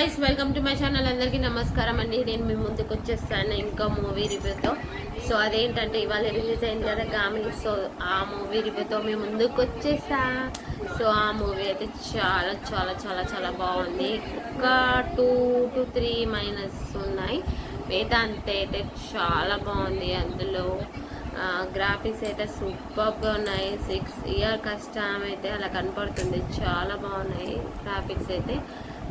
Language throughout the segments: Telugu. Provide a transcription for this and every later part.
Guys welcome to my channel అందరికీ నమస్కారం అండి నేను మీ ముందుకు వచ్చేసాను ఇంకా మూవీ రివ్యూతో సో అదేంటంటే ఇవాళ రిలీజ్ అయింది కదా గామి సో ఆ మూవీ రివ్యూతో మీ ముందుకు వచ్చేసా సో ఆ మూవీ అయితే చాలా చాలా చాలా చాలా బాగుంది ఒక 2 to 3 మైనస్ ఉన్నాయి వేదాంత అయితే చాలా బాగుంది అందులో గ్రాఫిక్స్ అయితే సూపర్గా ఉన్నాయి 6 year కష్టం అయితే అలా కనపడుతుంది చాలా బాగున్నాయి గ్రాఫిక్స్ అయితే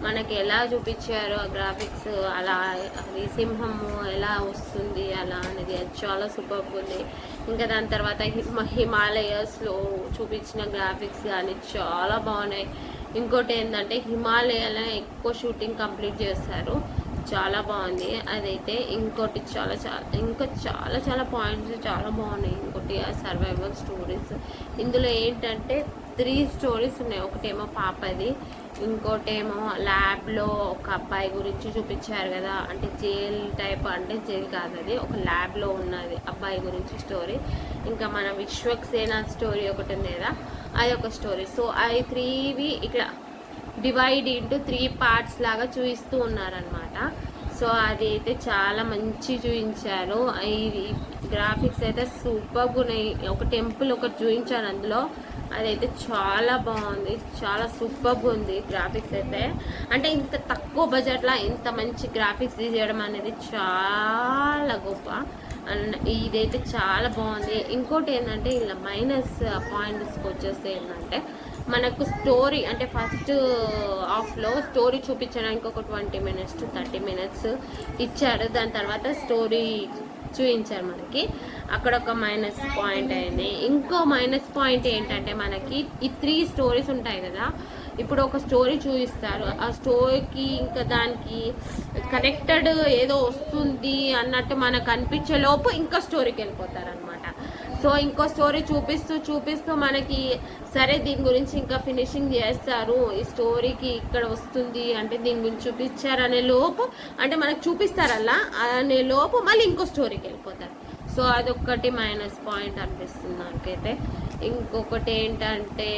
మనకి ఎలా చూపించారో ఆ గ్రాఫిక్స్ అలా అది సింహము ఎలా వస్తుంది అలా అనేది చాలా సూపర్గా ఉంది ఇంకా దాని తర్వాత హిమాలయస్లో చూపించిన గ్రాఫిక్స్ కానీ చాలా బాగున్నాయి ఇంకోటి ఏంటంటే హిమాలయాలో ఎక్కువ షూటింగ్ కంప్లీట్ చేస్తారు చాలా బాగుంది అదైతే ఇంకోటి ఇంకా చాలా పాయింట్స్ చాలా బాగున్నాయి ఇంకోటి సర్వైవల్ స్టోరీస్ ఇందులో ఏంటంటే 3 స్టోరీస్ ఉన్నాయి ఒకటేమో పాపది ఇంకోటేమో ల్యాబ్లో ఒక అబ్బాయి గురించి చూపించారు కదా అంటే జైల్ టైప్ అంటే జైల్ కాదు అది ఒక ల్యాబ్లో ఉన్నది అబ్బాయి గురించి స్టోరీ ఇంకా మన విశ్వక్సేన స్టోరీ ఒకటి ఉంది కదా అది ఒక స్టోరీ సో అవి 3వి ఇట్లా డివైడ్ ఇంటూ 3 పార్ట్స్ లాగా చూపిస్తూ ఉన్నారనమాట సో అది అయితే చాలా మంచి చూపించారు ఈ గ్రాఫిక్స్ అయితే సూపర్గా ఉన్నాయి ఒక టెంపుల్ ఒకటి చూపించారు అందులో అదైతే చాలా బాగుంది చాలా సూపర్గా ఉంది గ్రాఫిక్స్ అయితే అంటే ఇంత తక్కువ బడ్జెట్లో ఇంత మంచి గ్రాఫిక్స్ తీసేయడం అనేది చాలా గొప్ప అండ్ ఇదైతే చాలా బాగుంది ఇంకోటి ఏంటంటే ఇలా మైనస్ పాయింట్స్కి వచ్చేస్తే ఏంటంటే మనకు స్టోరీ అంటే ఫస్ట్ హాఫ్లో స్టోరీ చూపించడానికి ఒక 20 minutes to 30 minutes ఇచ్చారు దాని తర్వాత స్టోరీ చూపించారు మనకి అక్కడ ఒక మైనస్ పాయింట్ అయింది ఇంకో మైనస్ పాయింట్ ఏంటంటే మనకి ఈ 3 స్టోరీస్ ఉంటాయి కదా ఇప్పుడు ఒక స్టోరీ చూపిస్తారు ఆ స్టోరీకి ఇంకా దానికి కనెక్టెడ్ ఏదో వస్తుంది అన్నట్టు మనకు అనిపించే లోపు ఇంకా స్టోరీకి వెళ్ళిపోతారు అనమాట సో ఇంకో స్టోరీ చూపిస్తూ మనకి సరే దీని గురించి ఇంకా ఫినిషింగ్ చేస్తారు ఈ స్టోరీకి ఇక్కడ వస్తుంది అంటే దీని గురించి చూపించారు అనే లోపు అంటే మనకు చూపిస్తారల్లా అనే లోపు మళ్ళీ ఇంకో స్టోరీకి వెళ్ళిపోతారు సో అదొక్కటి మైనస్ పాయింట్ అనిపిస్తుంది నాకైతే ఇంకొకటి ఏంటంటే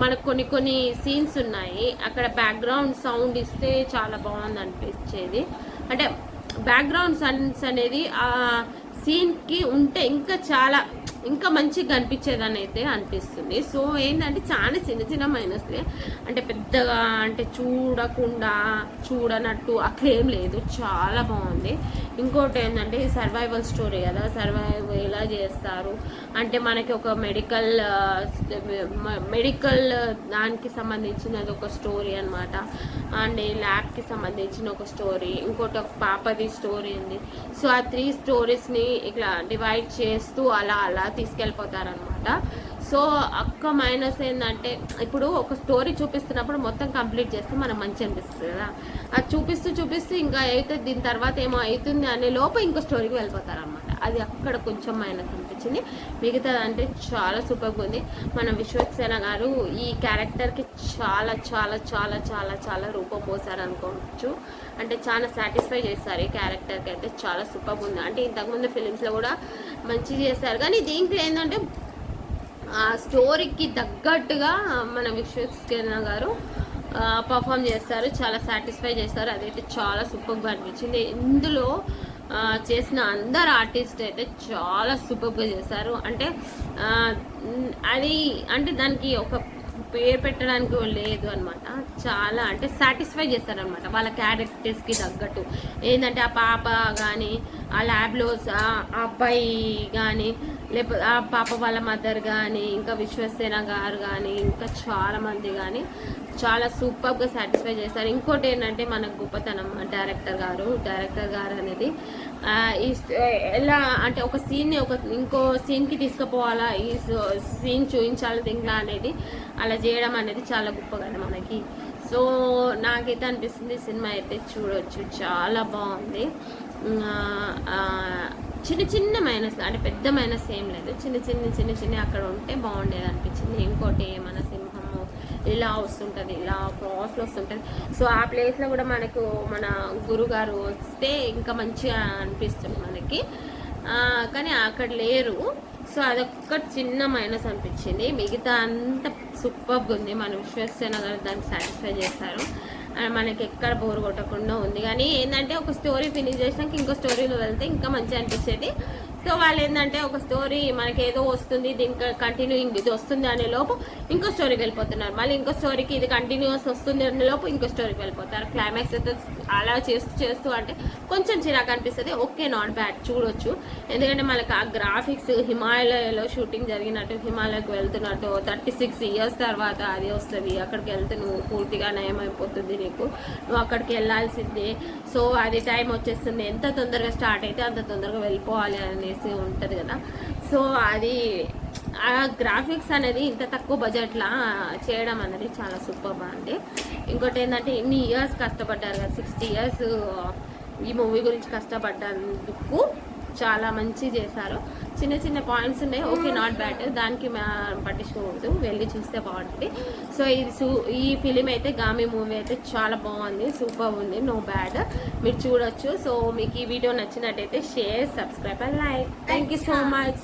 మనకు కొన్ని సీన్స్ ఉన్నాయి అక్కడ బ్యాక్గ్రౌండ్ సౌండ్ ఇస్తే చాలా బాగుంది అనిపించేది అంటే బ్యాక్గ్రౌండ్ సౌండ్స్ అనేది ఆ సీన్కి ఉంటే ఇంకా మంచిగా కనిపించేదని అయితే అనిపిస్తుంది సో ఏంటంటే చాలా చిన్న మైనస్లే అంటే పెద్దగా అంటే చూడనట్టు అట్లేం లేదు చాలా బాగుంది ఇంకోటి ఏంటంటే సర్వైవల్ స్టోరీ కదా సర్వైవ్ ఎలా చేస్తారు అంటే మనకి ఒక మెడికల్ దానికి సంబంధించినది ఒక స్టోరీ అనమాట అండ్ ల్యాబ్కి సంబంధించిన ఒక స్టోరీ ఇంకోటి ఒక పాపది స్టోరీ ఉంది సో ఆ 3 స్టోరీస్ని ఇట్లా డివైడ్ చేస్తూ అలా తీసుకెళ్ళిపోతారనమాట సో ఒక్క మైనస్ ఏంటంటే ఇప్పుడు ఒక స్టోరీ చూపిస్తున్నప్పుడు మొత్తం కంప్లీట్ చేస్తే మనకు మంచి అనిపిస్తుంది కదా అది చూపిస్తూ ఇంకా అయితే దీని తర్వాత ఏమో అవుతుంది అనే లోపు ఇంకో స్టోరీకి వెళ్ళిపోతారనమాట అది అక్కడ కొంచెం మైనస్ అనిపించింది మిగతా అంటే చాలా సూపర్గా ఉంది మన విశ్వక్సేన గారు ఈ క్యారెక్టర్కి చాలా చాలా చాలా చాలా చాలా రూపం పోసారు అనుకోవచ్చు అంటే చాలా సాటిస్ఫై చేస్తారు ఈ క్యారెక్టర్కి అయితే చాలా సూపర్గా ఉంది అంటే ఇంతకుముందు ఫిలిమ్స్లో కూడా మంచి చేశారు కానీ దీంట్లో ఏంటంటే ఆ స్టోరీకి తగ్గట్టుగా మన విశ్వక్సేన గారు పర్ఫామ్ చేస్తారు చాలా సాటిస్ఫై చేస్తారు అదైతే చాలా సూపర్గా అనిపించింది ఇందులో చేసిన అందరు ఆర్టిస్ట్ అయితే చాలా సూపర్గా చేశారు అంటే అది అంటే దానికి ఒక పేరు పెట్టడానికి లేదు అనమాట చాలా అంటే సాటిస్ఫై చేస్తారనమాట వాళ్ళ క్యారెక్టర్స్కి తగ్గట్టు ఏంటంటే ఆ పాప కానీ ఆ ల్యాబ్లో ఆ అబ్బాయి కానీ లేకపోతే ఆ పాప వాళ్ళ మదర్ కానీ ఇంకా విశ్వక్సేన గారు కానీ ఇంకా చాలామంది కానీ చాలా సూపర్గా సాటిస్ఫై చేస్తారు ఇంకోటి ఏంటంటే మనకు గొప్పతనం డైరెక్టర్ గారు అనేది ఎలా అంటే ఒక సీన్ని ఇంకో సీన్కి తీసుకుపోవాలా ఈ సీన్ చూపించాలి దీంట్లో అనేది అలా చేయడం అనేది చాలా గొప్ప కదా మనకి సో నాకైతే అనిపిస్తుంది సినిమా అయితే చూడవచ్చు చాలా బాగుంది చిన్న మైనస్ అంటే పెద్ద మైనస్ ఏం లేదు చిన్న అక్కడ ఉంటే బాగుండేది అనిపించింది ఇంకోటి మన సింహము ఇలా వస్తుంటుంది ఇలా క్రాస్లో వస్తుంటుంది సో ఆ ప్లేస్లో కూడా మనకు మన గురుగారు వస్తే ఇంకా మంచిగా అనిపిస్తుంది మనకి కానీ అక్కడ లేరు సో అదొక్క చిన్న మైనస్ అనిపించింది మిగతా అంతా సూపర్గా ఉంది మన విశ్వక్సేన గారు దాన్ని సాటిస్ఫై చేస్తారు మనకి ఎక్కడ బోర్ కొట్టకుండా ఉంది. కానీ ఏంటంటే ఒక స్టోరీ ఫినిష్ చేసినాక ఇంకో స్టోరీలో వెళ్తే ఇంకా మంచిగా అనిపించేది. సో వాళ్ళు ఏంటంటే ఒక స్టోరీ మనకి ఏదో వస్తుంది, దీనికి కంటిన్యూయింగ్ ఇది వస్తుంది అనే లోపు ఇంకో స్టోరీకి వెళ్ళిపోతున్నారు. మళ్ళీ ఇంకో స్టోరీకి ఇది కంటిన్యూస్ వస్తుంది అనే లోపు ఇంకో స్టోరీకి వెళ్ళిపోతారు. క్లైమాక్స్ అయితే అలా చేస్తూ అంటే కొంచెం చిరాకు అనిపిస్తుంది. ఓకే, నాట్ బ్యాడ్, చూడొచ్చు. ఎందుకంటే మనకు ఆ గ్రాఫిక్స్ హిమాలయలో షూటింగ్ జరిగినట్టు, హిమాలయకు వెళ్తున్నట్టు 36 years తర్వాత అది వస్తుంది. అక్కడికి వెళ్తే నువ్వు పూర్తిగా నయం అయిపోతుంది, నువ్వు అక్కడికి వెళ్ళాల్సిందే. సో అది టైం వచ్చేస్తుంది, ఎంత తొందరగా స్టార్ట్ అయితే అంత తొందరగా వెళ్ళిపోవాలి అనేసి ఉంటుంది కదా. సో అది ఆ గ్రాఫిక్స్ అనేది ఇంత తక్కువ బడ్జెట్లా చేయడం అనేది చాలా సూపర్ అండి. ఇంకోటి ఏంటంటే ఇన్ని ఇయర్స్ కష్టపడ్డారు కదా, 60 years ఈ మూవీ గురించి కష్టపడ్డందుకు చాలా మంచి చేశారు. చిన్న చిన్న పాయింట్స్ ఉన్నాయి, ఓకే, నాట్ బ్యాడ్, దానికి పట్టించుకోకూడదు, వెళ్ళి చూస్తే బాగుంటుంది. సో ఈ ఫిలిం అయితే గామి మూవీ అయితే చాలా బాగుంది, సూపర్ ఉంది, నో బ్యాడ్, మీరు చూడొచ్చు. సో మీకు ఈ వీడియో నచ్చినట్టయితే share, subscribe and like. Thank you so much.